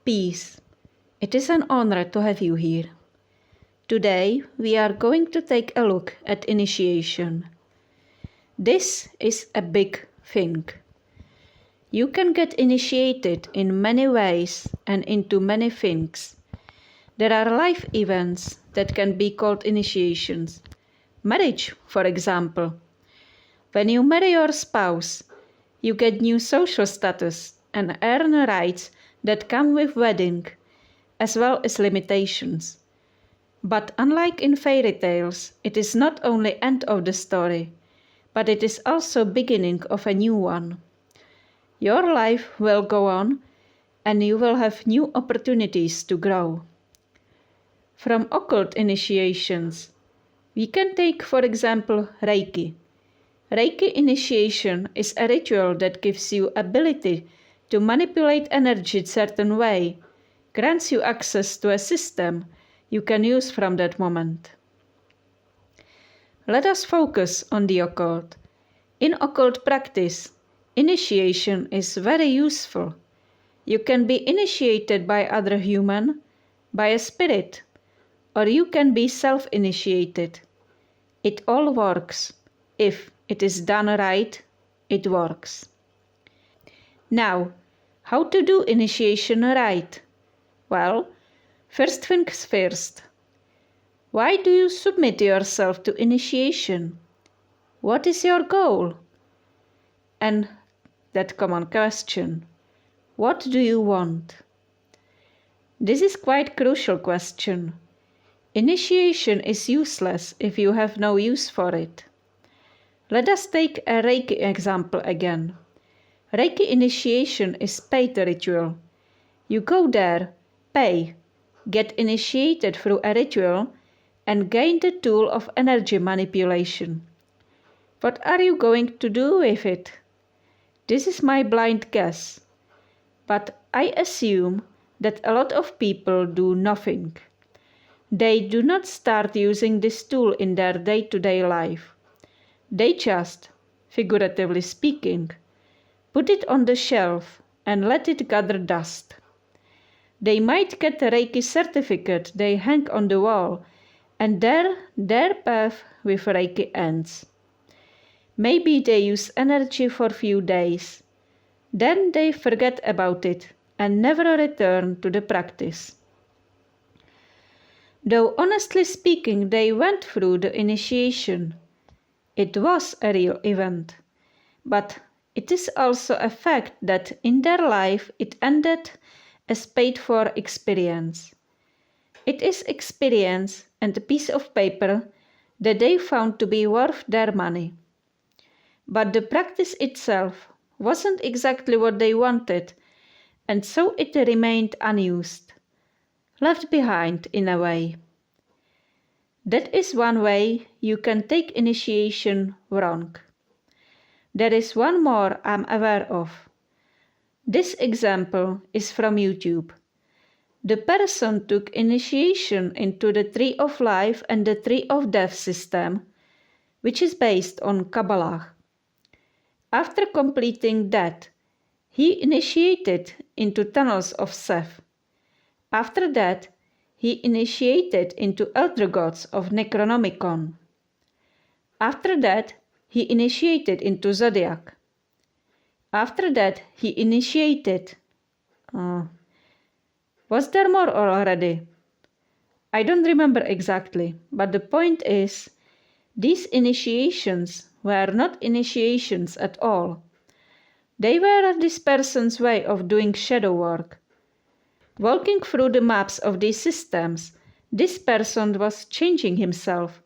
Peace. It is an honor to have you here. Today we are going to take a look at initiation. This is a big thing. You can get initiated in many ways and into many things. There are life events that can be called initiations. Marriage, for example. When you marry your spouse, you get new social status and earn rights that come with wedding, as well as limitations. But unlike in fairy tales, it is not only end of the story, but it is also beginning of a new one. Your life will go on, and you will have new opportunities to grow. From occult initiations, we can take, for example, Reiki. Reiki initiation is a ritual that gives you ability to manipulate energy a certain way, grants you access to a system you can use from that moment. Let us focus on the occult. In occult practice, initiation is very useful. You can be initiated by other human, by a spirit, or you can be self-initiated. It all works. If it is done right, it works. Now, how to do initiation right? Well, first things first. Why do you submit yourself to initiation? What is your goal? And that common question, what do you want? This is quite crucial question. Initiation is useless if you have no use for it. Let us take a Reiki example again. Reiki initiation is paid ritual. You go there, pay, get initiated through a ritual, and gain the tool of energy manipulation. What are you going to do with it? This is my blind guess, but I assume that a lot of people do nothing. They do not start using this tool in their day-to-day life. They just, figuratively speaking, put it on the shelf and let it gather dust. They might get a Reiki certificate they hang on the wall, and there their path with Reiki ends. Maybe they use energy for a few days. Then they forget about it and never return to the practice. Though honestly speaking, they went through the initiation. It was a real event, but it is also a fact that in their life it ended as paid-for experience. It is experience and a piece of paper that they found to be worth their money. But the practice itself wasn't exactly what they wanted, and so it remained unused, left behind in a way. That is one way you can take initiation wrong. There is one more I'm aware of. This example is from YouTube. The person took initiation into the Tree of Life and the Tree of Death system, which is based on Kabbalah. After completing that, he initiated into Tunnels of Seth. After that, he initiated into Elder Gods of Necronomicon. After that, he initiated into Zodiac. After that, he initiated... was there more already? I don't remember exactly, but the point is, these initiations were not initiations at all. They were this person's way of doing shadow work. Walking through the maps of these systems, this person was changing himself,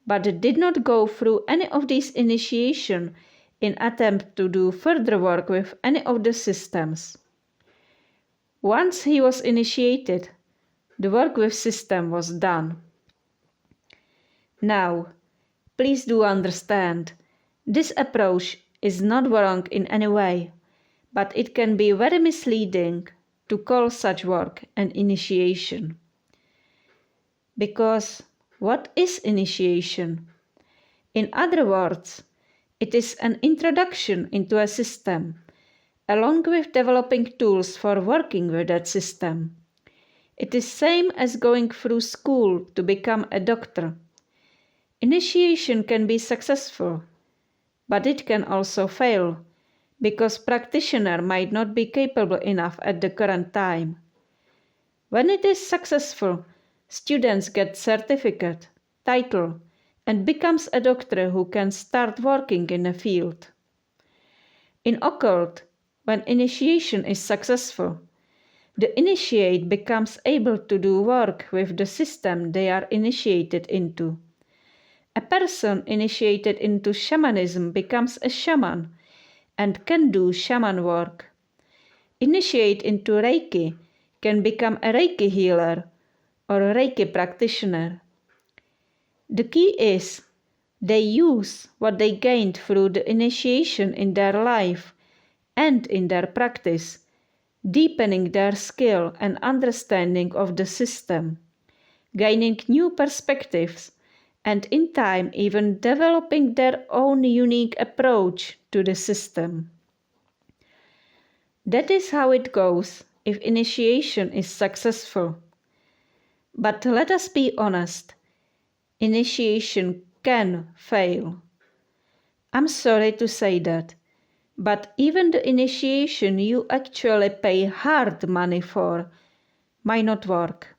but did not go through any of these initiation in attempt to do further work with any of the systems. Once he was initiated, the work with system was done. Now, please do understand, this approach is not wrong in any way, but it can be very misleading to call such work an initiation. Because what is initiation? In other words, it is an introduction into a system, along with developing tools for working with that system. It is same as going through school to become a doctor. Initiation can be successful, but it can also fail, because practitioner might not be capable enough at the current time. When it is successful, students get certificate, title, and becomes a doctor who can start working in a field. In occult, when initiation is successful, the initiate becomes able to do work with the system they are initiated into. A person initiated into shamanism becomes a shaman and can do shaman work. Initiate into Reiki can become a Reiki healer or a Reiki practitioner. The key is they use what they gained through the initiation in their life and in their practice, deepening their skill and understanding of the system, gaining new perspectives, and in time even developing their own unique approach to the system. That is how it goes if initiation is successful. But let us be honest, initiation can fail. I'm sorry to say that, but even the initiation you actually pay hard money for might not work.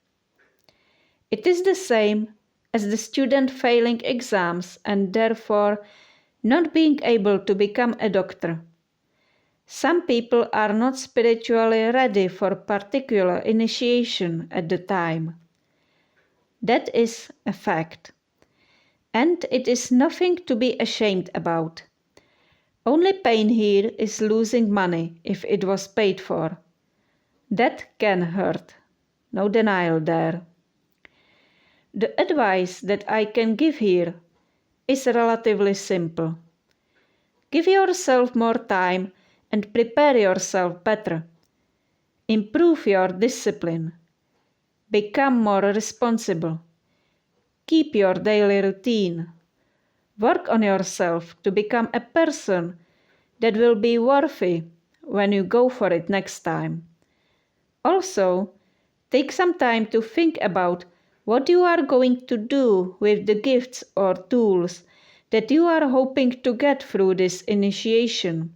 It is the same as the student failing exams and therefore not being able to become a doctor. Some people are not spiritually ready for particular initiation at the time. That is a fact. And it is nothing to be ashamed about. Only pain here is losing money if it was paid for. That can hurt. No denial there. The advice that I can give here is relatively simple. Give yourself more time and prepare yourself better. Improve your discipline. Become more responsible. Keep your daily routine. Work on yourself to become a person that will be worthy when you go for it next time. Also, take some time to think about what you are going to do with the gifts or tools that you are hoping to get through this initiation.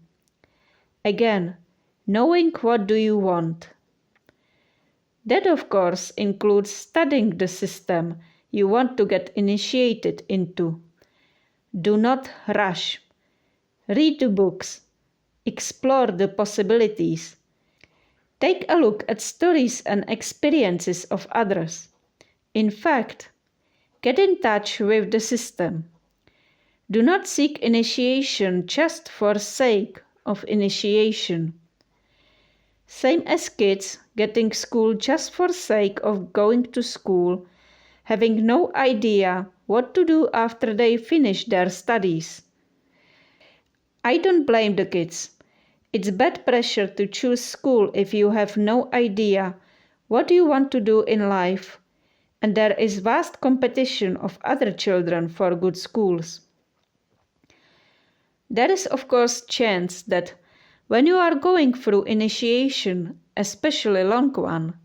Again, knowing what do you want. That of course includes studying the system you want to get initiated into. Do not rush. Read the books. Explore the possibilities. Take a look at stories and experiences of others. In fact, get in touch with the system. Do not seek initiation just for sake of initiation. Same as kids getting school just for sake of going to school, having no idea what to do after they finish their studies. I don't blame the kids. It's bad pressure to choose school if you have no idea what you want to do in life, and there is vast competition of other children for good schools. There is of course chance that when you are going through initiation, especially long one,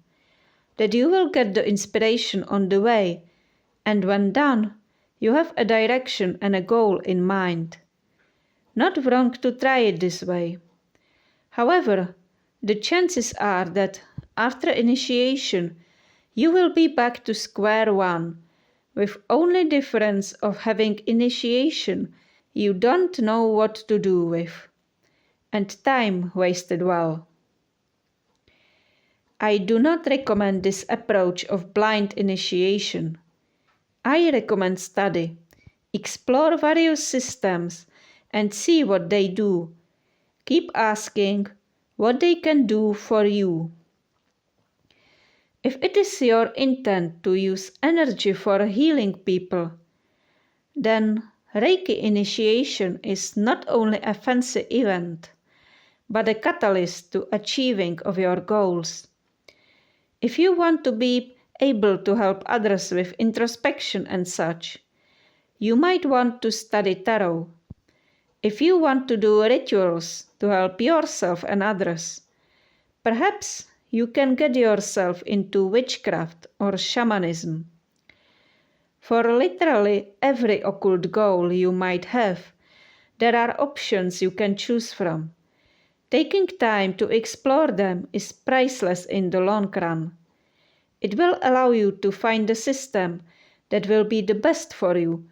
that you will get the inspiration on the way, and when done, you have a direction and a goal in mind. Not wrong to try it this way. However, the chances are that after initiation, you will be back to square one, with only difference of having initiation you don't know what to do with, and time wasted well. I do not recommend this approach of blind initiation. I recommend study, explore various systems, and see what they do. Keep asking what they can do for you. If it is your intent to use energy for healing people, then Reiki initiation is not only a fancy event, but a catalyst to achieving of your goals. If you want to be able to help others with introspection and such, you might want to study tarot. If you want to do rituals to help yourself and others, perhaps you can get yourself into witchcraft or shamanism. For literally every occult goal you might have, there are options you can choose from. Taking time to explore them is priceless in the long run. It will allow you to find a system that will be the best for you,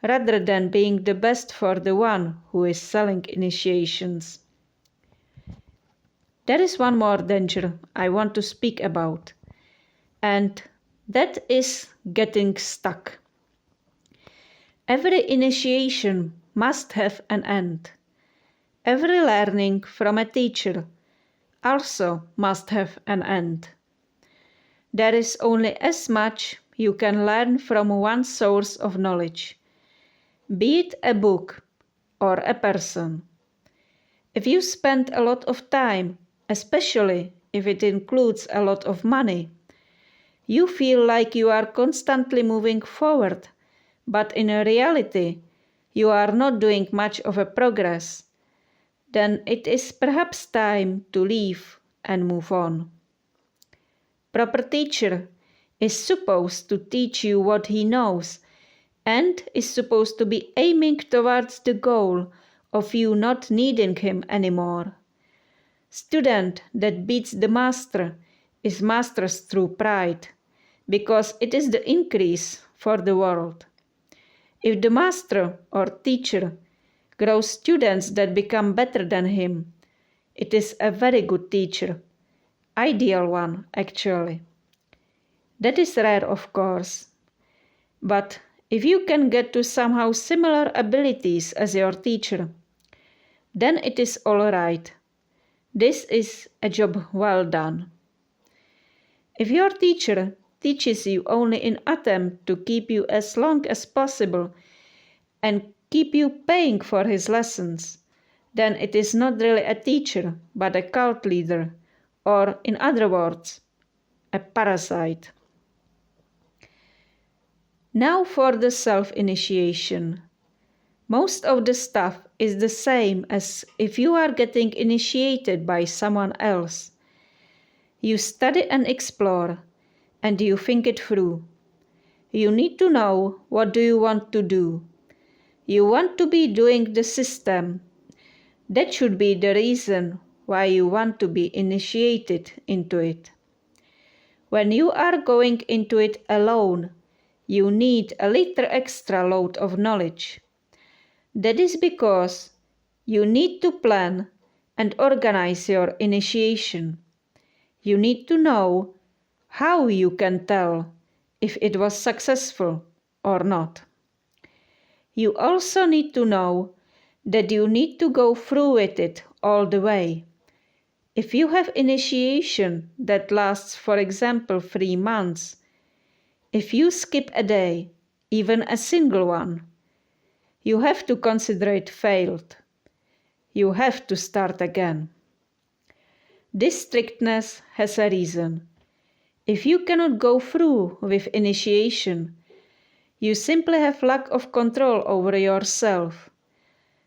rather than being the best for the one who is selling initiations. There is one more danger I want to speak about, and that is getting stuck. Every initiation must have an end. Every learning from a teacher also must have an end. There is only as much you can learn from one source of knowledge, be it a book or a person. If you spend a lot of time, especially if it includes a lot of money, you feel like you are constantly moving forward, but in reality, you are not doing much of a progress, then it is perhaps time to leave and move on. Proper teacher is supposed to teach you what he knows and is supposed to be aiming towards the goal of you not needing him anymore. Student that beats the master is masters through pride, because it is the increase for the world. If the master or teacher grows students that become better than him, it is a very good teacher, ideal one actually. That is rare, of course, but if you can get to somehow similar abilities as your teacher, then it is all right. This is a job well done. If your teacher teaches you only in attempt to keep you as long as possible and keep you paying for his lessons, then it is not really a teacher but a cult leader, or in other words, a parasite. Now for the self-initiation. Most of the stuff is the same as if you are getting initiated by someone else. You study and explore, and you think it through. You need to know what do you want to do. You want to be doing the system. That should be the reason why you want to be initiated into it. When you are going into it alone, you need a little extra load of knowledge. That is because you need to plan and organize your initiation. You need to know how you can tell if it was successful or not. You also need to know that you need to go through with it all the way. If you have initiation that lasts, for example, 3 months, if you skip a day, even a single one, you have to consider it failed. You have to start again. This strictness has a reason. If you cannot go through with initiation, you simply have lack of control over yourself.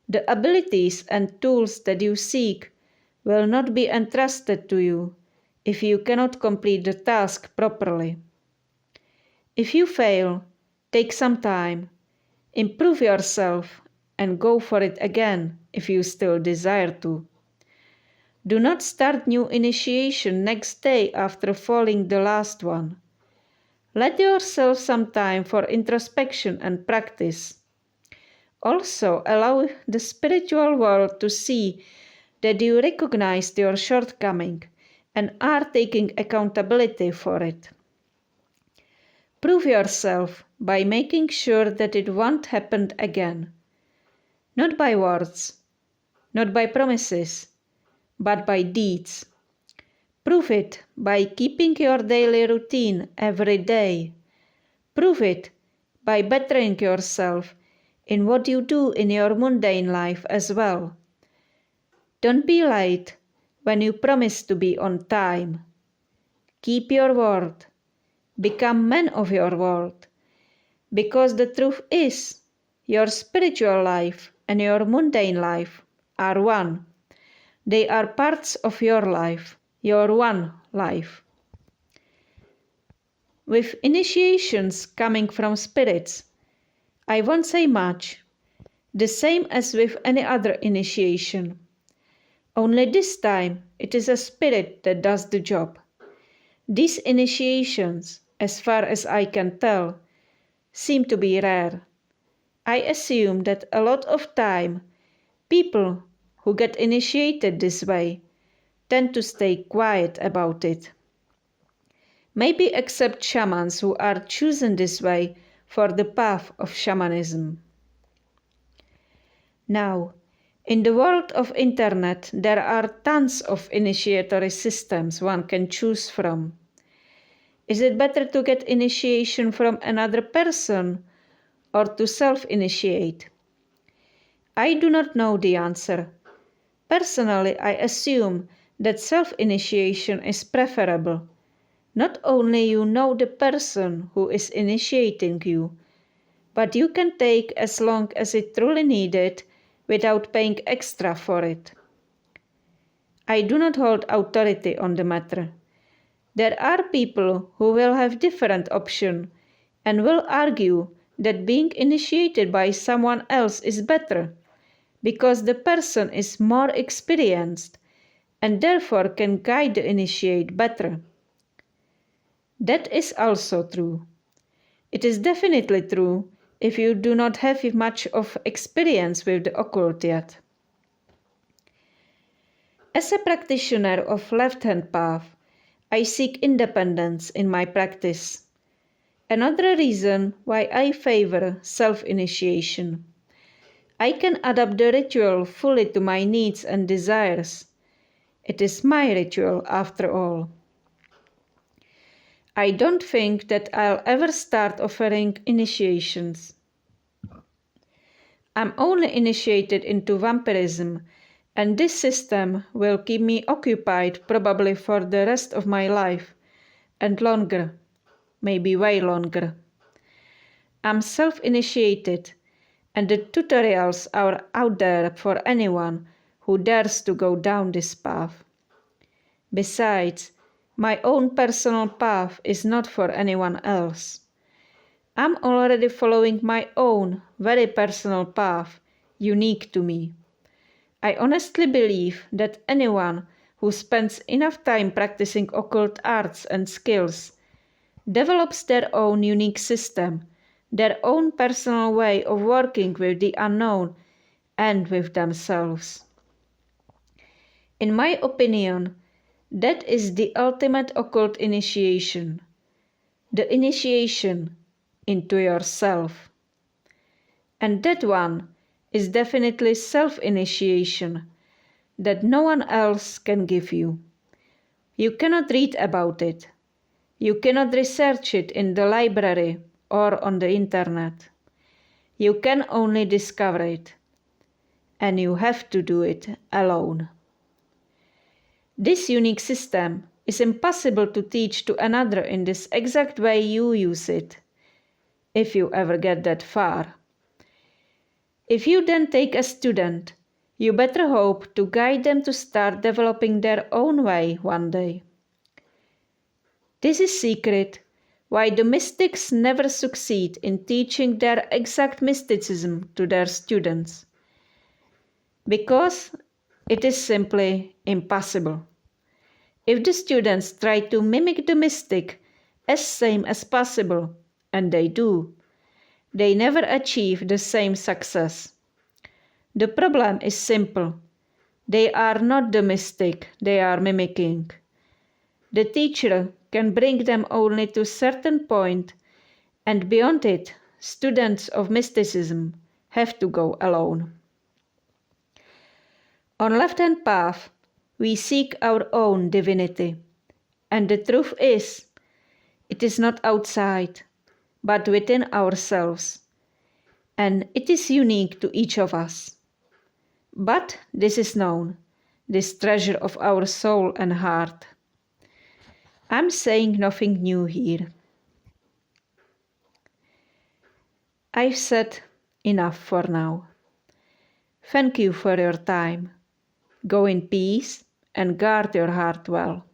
The abilities and tools that you seek will not be entrusted to you if you cannot complete the task properly. If you fail, take some time, improve yourself, and go for it again if you still desire to. Do not start new initiation next day after failing the last one. Let yourself some time for introspection and practice. Also, allow the spiritual world to see that you recognized your shortcoming and are taking accountability for it. Prove yourself by making sure that it won't happen again. Not by words, not by promises, but by deeds. Prove it by keeping your daily routine every day. Prove it by bettering yourself in what you do in your mundane life as well. Don't be late when you promise to be on time. Keep your word. Become man of your word. Because the truth is, your spiritual life and your mundane life are one. They are parts of your life, your one life. With initiations coming from spirits, I won't say much, the same as with any other initiation. Only this time it is a spirit that does the job. These initiations, as far as I can tell, seem to be rare. I assume that a lot of time, people who get initiated this way tend to stay quiet about it. Maybe except shamans who are chosen this way for the path of shamanism. Now, in the world of internet, there are tons of initiatory systems one can choose from. Is it better to get initiation from another person or to self-initiate? I do not know the answer. Personally, I assume that self-initiation is preferable. Not only you know the person who is initiating you, but you can take as long as it truly needed without paying extra for it. I do not hold authority on the matter. There are people who will have different option and will argue that being initiated by someone else is better because the person is more experienced and therefore can guide the initiate better. That is also true. It is definitely true if you do not have much of experience with the occult yet. As a practitioner of left-hand path, I seek independence in my practice. Another reason why I favor self-initiation. I can adapt the ritual fully to my needs and desires. It is my ritual after all. I don't think that I'll ever start offering initiations. I'm only initiated into vampirism, and this system will keep me occupied probably for the rest of my life, and longer, maybe way longer. I'm self-initiated, and the tutorials are out there for anyone who dares to go down this path. Besides, my own personal path is not for anyone else. I'm already following my own very personal path, unique to me. I honestly believe that anyone who spends enough time practicing occult arts and skills develops their own unique system, their own personal way of working with the unknown and with themselves. In my opinion, that is the ultimate occult initiation. The initiation into yourself. And that one is definitely self-initiation that no one else can give you. You cannot read about it. You cannot research it in the library or on the internet. You can only discover it. And you have to do it alone. This unique system is impossible to teach to another in this exact way you use it, if you ever get that far. If you then take a student, you better hope to guide them to start developing their own way one day. This is secret why the mystics never succeed in teaching their exact mysticism to their students. Because it is simply impossible. If the students try to mimic the mystic as same as possible, and they do, they never achieve the same success. The problem is simple. They are not the mystic they are mimicking. The teacher can bring them only to a certain point, and beyond it, students of mysticism have to go alone. On left-hand path, we seek our own divinity, and the truth is, it is not outside, but within ourselves, and it is unique to each of us. But this is known, this treasure of our soul and heart. I'm saying nothing new here. I've said enough for now. Thank you for your time. Go in peace and guard your heart well.